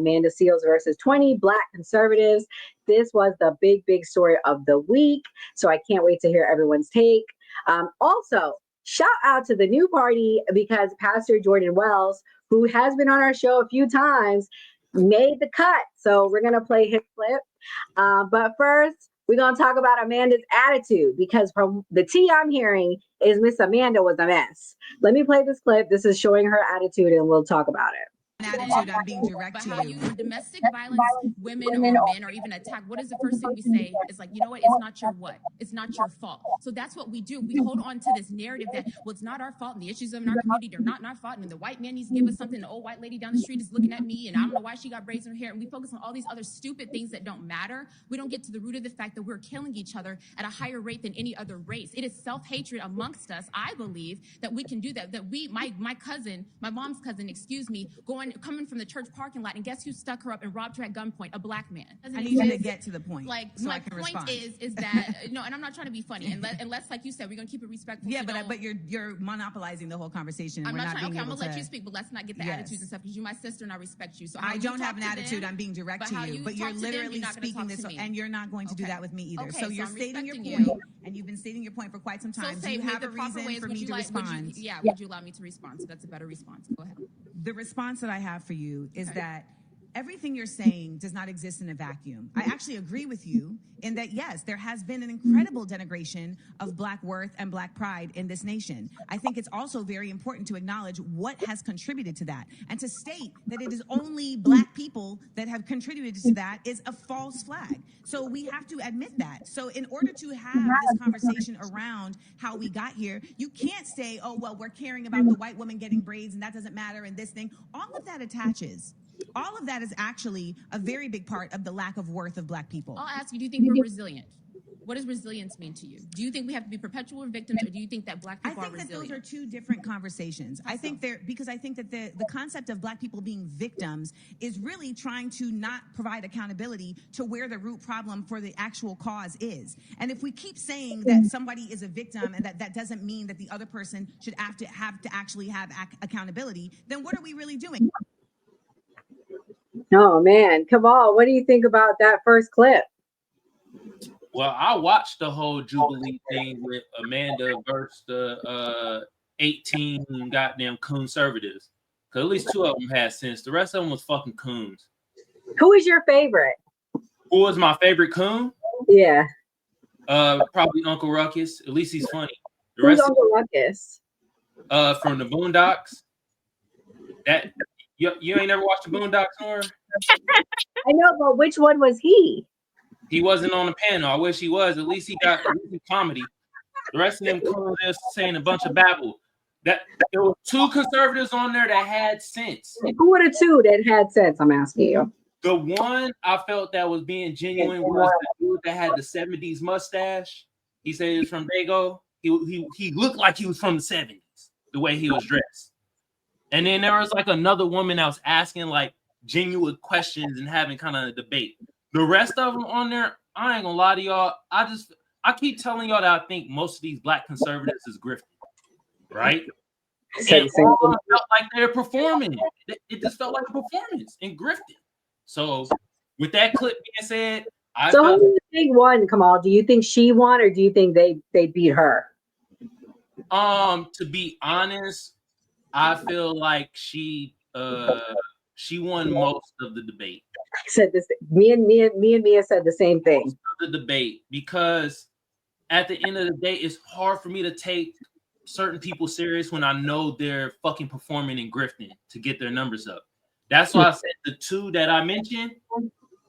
Amanda Seals versus 20 Black conservatives. This was the big story of the week. So I can't wait to hear everyone's take. Also, shout out to the new party because Pastor Jordan Wells, who has been on our show a few times, made the cut. So we're going to play his clip. But first, we're going to talk about Amanda's attitude because from the tea I'm hearing is Miss Amanda was a mess. Let me play this clip. This is showing her attitude and we'll talk about it. Attitude, I'm being direct to you. Domestic violence, women or men are even attacked. What is the first thing we say? It's like, you know what? It's not your what? It's not your fault. So that's what we do. We hold on to this narrative that, well, it's not our fault and the issues in our community are not our fault. And when the white man needs to give us something, the old white lady down the street is looking at me and I don't know why she got braids in her hair. And we focus on all these other stupid things that don't matter. We don't get to the root of the fact that we're killing each other at a higher rate than any other race. It is self-hatred amongst us. I believe that we can do that. That we, my cousin, my mom's cousin, coming from the church parking lot, and guess who stuck her up and robbed her at gunpoint? A Black man. I need you to get to the point. Like, so my I can point respond. is that no, and I'm not trying to be funny, unless like you said, we're gonna keep it respectful. Yeah, but you're monopolizing the whole conversation. I'm we're not not trying. being Okay, I'm able gonna let to... you speak, but let's not get the attitudes and stuff because you're my sister and I respect you. So I don't have an attitude. I'm being direct to you, but you're literally speaking this, and you're not going to do that with me either. So you're stating your point, and you've been stating your point for quite some time. So you have a reason for me to respond. Would you allow me to respond? So that's a better response. Go ahead. The response that I have for you is that everything you're saying does not exist in a vacuum. I actually agree with you in that, yes, there has been an incredible denigration of Black worth and Black pride in this nation. I think it's also very important to acknowledge what has contributed to that. And to state that it is only Black people that have contributed to that is a false flag. So we have to admit that. So in order to have this conversation around how we got here, you can't say, oh, well, we're caring about the white woman getting braids and that doesn't matter and this thing. All of that attaches. All of that is actually a very big part of the lack of worth of Black people. I'll ask you, do you think we're resilient? What does resilience mean to you? Do you think we have to be perpetual victims, or do you think that Black people are resilient? I think that those are two different conversations. I think that the concept of Black people being victims is really trying to not provide accountability to where the root problem for the actual cause is. And if we keep saying that somebody is a victim and that doesn't mean that the other person should have to actually have accountability, then what are we really doing? Oh man, Kamal, what do you think about that first clip? Well, I watched the whole Jubilee thing with Amanda versus the 18 goddamn conservatives. Because at least two of them had sense. The rest of them was fucking coons. Who is your favorite? Who was my favorite coon? Yeah. Probably Uncle Ruckus. At least he's funny. The Who's Uncle Ruckus? From the Boondocks. That you ain't never watched the Boondocks, or? I know, but which one was he? He wasn't on the panel. I wish he was. At least he got comedy. The rest of them coons just saying a bunch of babble. That there were two conservatives on there that had sense. Who were the two that had sense? I'm asking you. The one I felt that was being genuine was the dude that had the 70s mustache. He said he was from Dago. He looked like he was from the 70s, the way he was dressed. And then there was like another woman that was asking like genuine questions and having kind of a debate. The rest of them on there, I ain't gonna lie to y'all. I keep telling y'all that I think most of these Black conservatives is grifting, right? And all felt like they're performing. It just felt like a performance and grifting. So with that clip being said, who do you think won, Kamal? Do you think she won, or do you think they beat her? To be honest, I feel like she won most of the debate. I said this. Me and Mia said the same thing. Most of the debate, because at the end of the day, it's hard for me to take certain people serious when I know they're fucking performing and grifting to get their numbers up. That's why I said the two that I mentioned,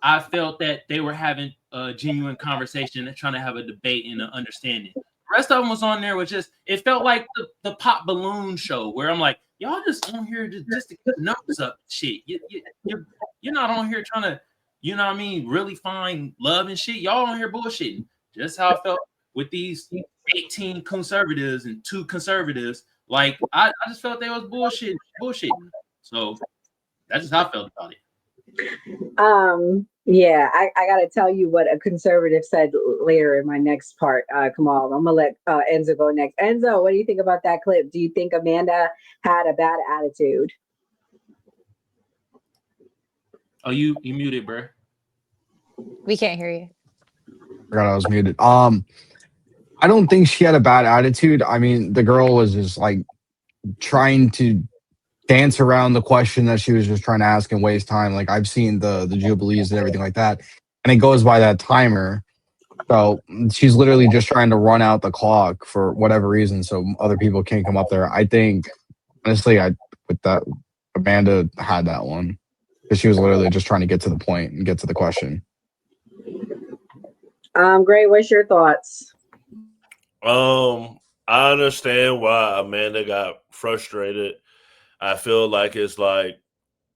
I felt that they were having a genuine conversation and trying to have a debate and an understanding. The rest of them was on there with just, it felt like the pop balloon show where I'm like, y'all just on here just to get the numbers up. Shit, you're not on here trying to, you know what I mean, really find love and shit. Y'all on here bullshitting. Just how I felt with these 18 conservatives and 2 conservatives. Like, I just felt they was bullshitting. So that's just how I felt about it. Yeah, I gotta tell you what a conservative said later in my next part, Kamal. I'm gonna let Enzo go next. Enzo, what do you think about that clip? Do you think Amanda had a bad attitude? Oh, you muted, bro. We can't hear you. I forgot I was muted. I don't think she had a bad attitude. I mean, the girl was just like trying to dance around the question that she was just trying to ask and waste time. Like I've seen the Jubilees and everything like that, and it goes by that timer. So she's literally just trying to run out the clock for whatever reason, so other people can't come up there. I think honestly, with that Amanda had that one because she was literally just trying to get to the point and get to the question. Gray, what's your thoughts? I understand why Amanda got frustrated. I feel like it's like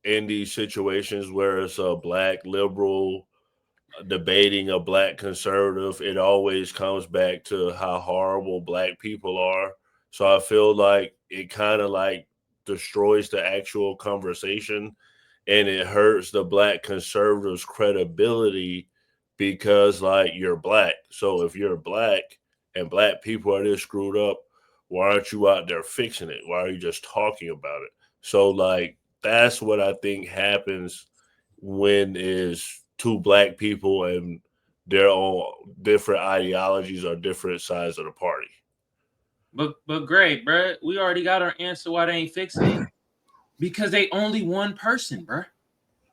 in these situations where it's a black liberal debating a black conservative, it always comes back to how horrible black people are. So I feel like it kind of like destroys the actual conversation and it hurts the black conservatives' credibility because like you're black. So if you're black and black people are this screwed up, why aren't you out there fixing it? Why are you just talking about it? So like that's what I think happens when is two black people and they're on different ideologies or different sides of the party. But great, bro. We already got our answer why they ain't fixing it. Because they only one person, bro.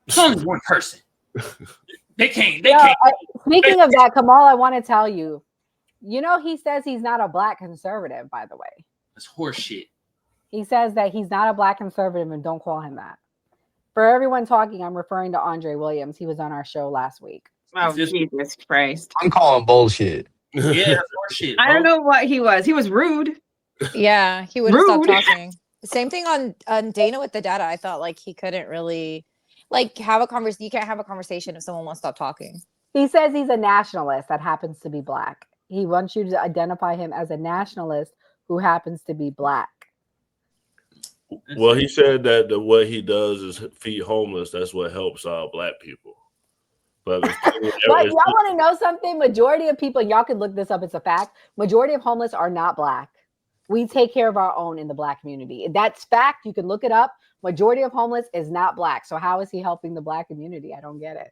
It's only one person. They can't. Speaking of that, Kamal, I want to tell you, he says he's not a black conservative, by the way. That's horseshit. He says that he's not a black conservative and don't call him that. For everyone talking, I'm referring to Andre Williams. He was on our show last week. Oh, Jesus Christ. I'm calling bullshit. Yeah, that's horseshit. I don't know what he was. He was rude. Yeah, he would have stopped talking. Same thing on Dana with the data. I thought like he couldn't really like have a conversation. You can't have a conversation if someone won't stop talking. He says he's a nationalist that happens to be black. He wants you to identify him as a nationalist who happens to be black. Well, he said that what he does is feed homeless. That's what helps black people. But y'all want to know something? Majority of people, y'all can look this up. It's a fact. Majority of homeless are not black. We take care of our own in the black community. That's fact. You can look it up. Majority of homeless is not black. So how is he helping the black community? I don't get it.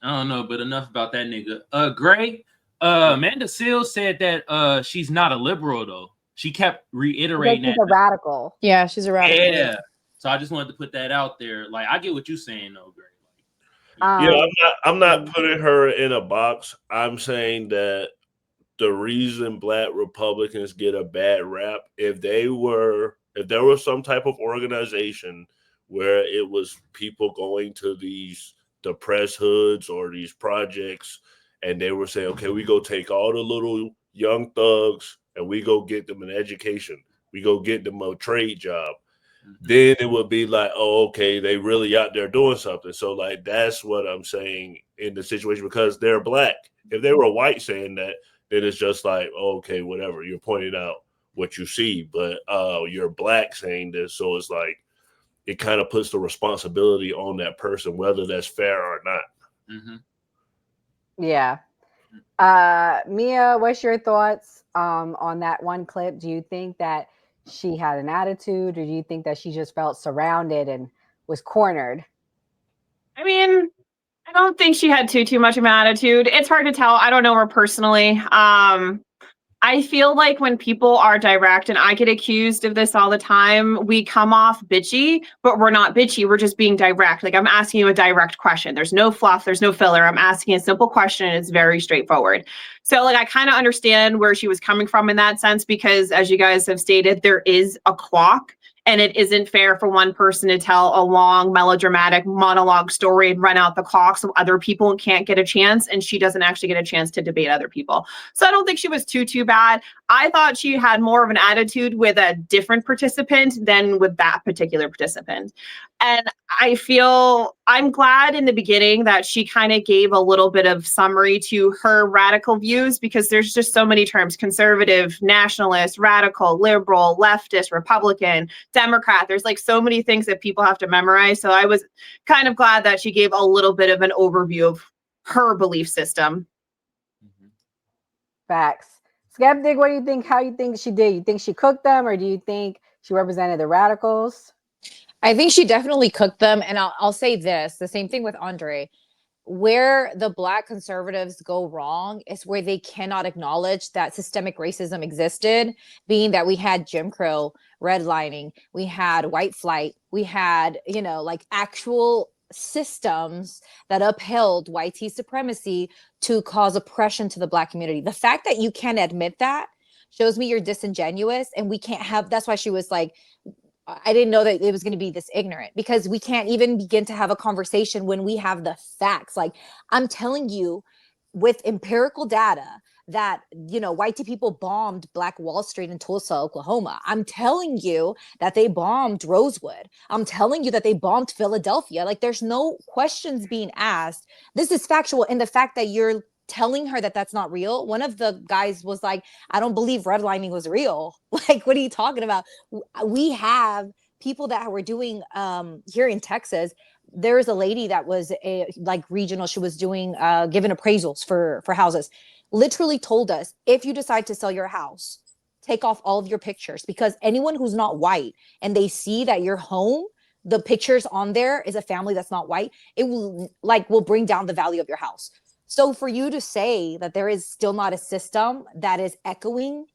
I don't know, but enough about that nigga. Gray, Amanda Seals said that she's not a liberal though. She kept reiterating that she's a radical. Yeah, she's a radical. Yeah. So I just wanted to put that out there. Like I get what you're saying though, Gray. I'm not putting her in a box. I'm saying that the reason black Republicans get a bad rap, if there was some type of organization where it was people going to these depressed hoods or these projects and they were saying, okay, we go take all the little young thugs and we go get them an education. We go get them a trade job. Then it would be like, oh, okay, they really out there doing something. So like, that's what I'm saying in the situation because they're black. If they were white saying that, then it's just like, oh, okay, whatever. You're pointing out what you see, but you're black saying this. So it's like, it kind of puts the responsibility on that person, whether that's fair or not. Mm-hmm. Yeah. Mia, what's your thoughts on that one clip? Do you think that she had an attitude or do you think that she just felt surrounded and was cornered? I mean, I don't think she had too much of an attitude. It's hard to tell. I don't know her personally. I feel like when people are direct, and I get accused of this all the time, we come off bitchy, but we're not bitchy. We're just being direct. Like I'm asking you a direct question. There's no fluff. There's no filler. I'm asking a simple question. And it's very straightforward. So like, I kind of understand where she was coming from in that sense, because as you guys have stated, there is a clock. And it isn't fair for one person to tell a long melodramatic monologue story and run out the clock so other people can't get a chance. And she doesn't actually get a chance to debate other people. So I don't think she was too bad. I thought she had more of an attitude with a different participant than with that particular participant. And I feel I'm glad in the beginning that she kind of gave a little bit of summary to her radical views, because there's just so many terms: conservative, nationalist, radical, liberal, leftist, Republican, Democrat. There's like so many things that people have to memorize. So I was kind of glad that she gave a little bit of an overview of her belief system. Facts. Skeptic, what do you think? How you think she did? You think she cooked them, or do you think she represented the radicals? I think she definitely cooked them. And I'll say this, the same thing with Andre. Where the Black conservatives go wrong is where they cannot acknowledge that systemic racism existed, being that we had Jim Crow, redlining, we had white flight, we had, like actual systems that upheld white supremacy to cause oppression to the Black community. The fact that you can't admit that shows me you're disingenuous, and we can't have, that's why she was like, I didn't know that it was going to be this ignorant, because we can't even begin to have a conversation when we have the facts. Like, I'm telling you with empirical data that, white people bombed Black Wall Street in Tulsa, Oklahoma. I'm telling you that they bombed Rosewood. I'm telling you that they bombed Philadelphia. Like, there's no questions being asked. This is factual. And the fact that you're telling her that that's not real. One of the guys was like, I don't believe redlining was real. Like, what are you talking about? We have people that were doing here in Texas. There's a lady that was a regional. She was doing giving appraisals for houses. Literally told us, if you decide to sell your house, take off all of your pictures, because anyone who's not white and they see that your home, the pictures on there is a family that's not white, it will bring down the value of your house. So for you to say that there is still not a system that is echoing,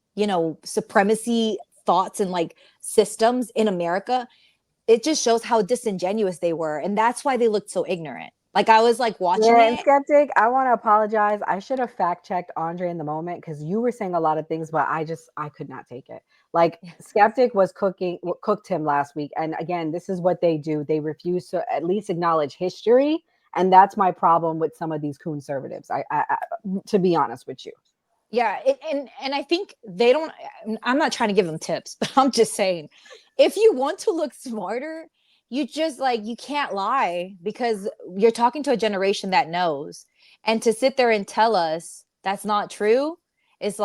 supremacy thoughts and systems in America, it just shows how disingenuous they were. And that's why they looked so ignorant. I was watching it. Skeptic, I want to apologize. I should have fact checked Andre in the moment, because you were saying a lot of things, but I could not take it. Skeptic was cooked him last week. And again, this is what they do. They refuse to at least acknowledge history. And that's my problem with some of these conservatives, I to be honest with you. Yeah. And I think they don't, I'm not trying to give them tips, but I'm just saying, if you want to look smarter, you just you can't lie, because you're talking to a generation that knows. And to sit there and tell us that's not true is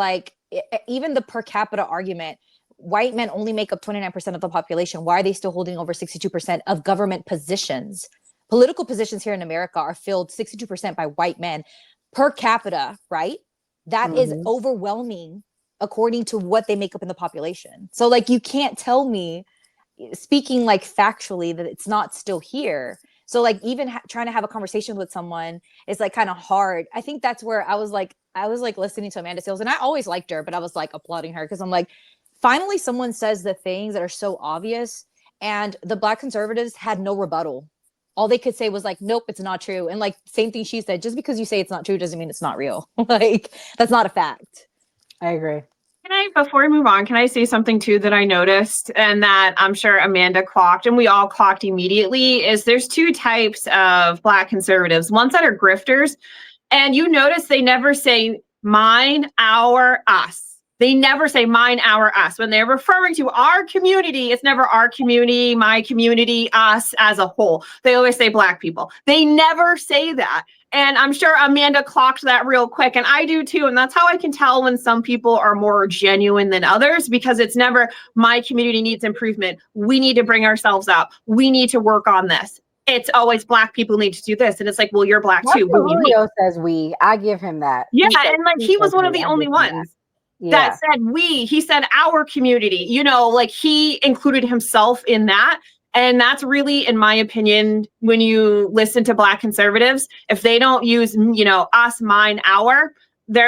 even the per capita argument. White men only make up 29% of the population. Why are they still holding over 62% of government positions? Political positions here in America are filled 62% by white men per capita, right? That is overwhelming according to what they make up in the population. So you can't tell me, speaking factually, that it's not still here. So even trying to have a conversation with someone is kind of hard. I think that's where I was listening to Amanda Seales, and I always liked her, but I was applauding her, because I'm finally someone says the things that are so obvious, and the Black conservatives had no rebuttal. All they could say was nope, it's not true. And same thing she said, just because you say it's not true doesn't mean it's not real. That's not a fact. I agree. Before we move on, can I say something too that I noticed, and that I'm sure Amanda clocked and we all clocked immediately, is there's two types of Black conservatives. Ones that are grifters, and you notice they never say mine, our, us. They never say mine, our, us. When they're referring to our community, it's never our community, my community, us as a whole. They always say Black people. They never say that. And I'm sure Amanda clocked that real quick, and I do too. And that's how I can tell when some people are more genuine than others, because it's never my community needs improvement. We need to bring ourselves up. We need to work on this. It's always Black people need to do this. And it's well, you're Black too. Julio says we. I give him that. Yeah, he was one of the only ones that said we. He said our community. He included himself in that. And that's really, in my opinion, when you listen to Black conservatives, if they don't use, us, mine, our, they're not